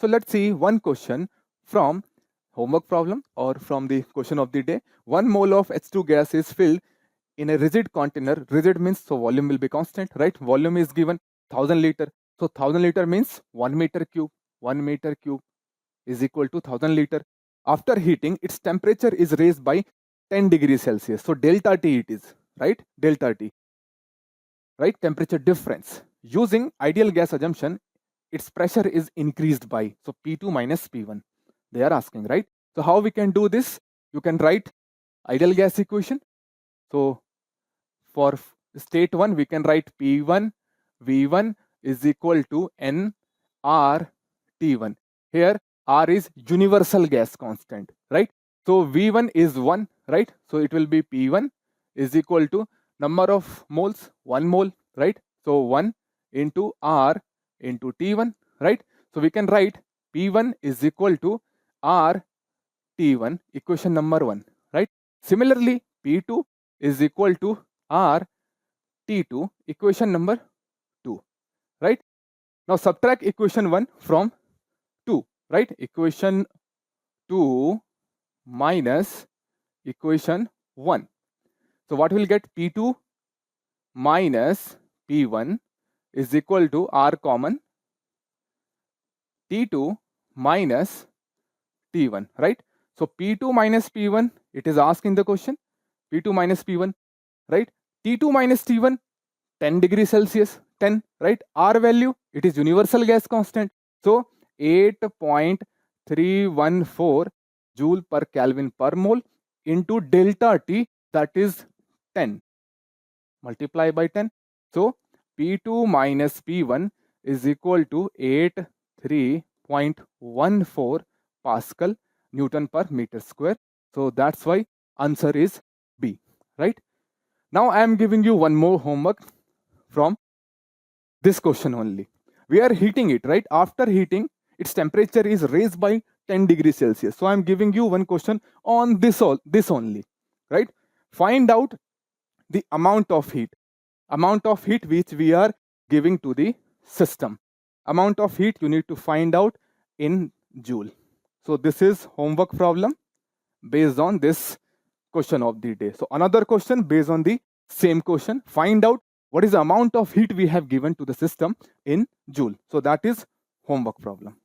So let's see one question from homework problem or from the question of the day. 1 mole of H2 gas is filled in a rigid container. Rigid means so volume will be constant, right? Volume is given 1000 liter. So 1000 liter means 1 meter cube. 1 meter cube is equal to 1000 liter. After heating, its temperature is raised by 10 degrees Celsius. So delta T it is, right? Delta T, right? Temperature difference. Using ideal gas assumption, its pressure is increased by, so P2 minus P1. They are asking, right? So how we can do this? You can write ideal gas equation. So for state 1, we can write P1 V1 is equal to nR T1. Here R is universal gas constant, right? So V1 is 1, right? So it will be P1 is equal to number of moles, 1 mole, right? So 1 into R into T1, right? So we can write P1 is equal to R T1, equation number 1, right? Similarly, P2 is equal to R T2, equation number 2, right? Now subtract equation 1 from 2, right? Equation 2 minus equation 1. So what will get? P2 minus P1 is equal to R common T2 minus T1, right? So P2 minus P1, it is asked in the question, P2 minus P1, right? T2 minus T1, 10 degrees Celsius, 10, right? R value, it is universal gas constant. So 8.314 joule per Kelvin per mole into delta T, that is 10. Multiply by 10. So P2 minus P1 is equal to 83.14 Pascal Newton per meter square. So that's why answer is B, right? Now I am giving you one more homework from this question only. We are heating it, right? After heating, its temperature is raised by 10 degrees Celsius. So I am giving you one question on this only, right? Find out the amount of heat which we are giving to the system. Amount of heat you need to find out in joule. So this is homework problem based on this question of the day. So another question based on the same question. Find out what is the amount of heat we have given to the system in joule. So that is homework problem.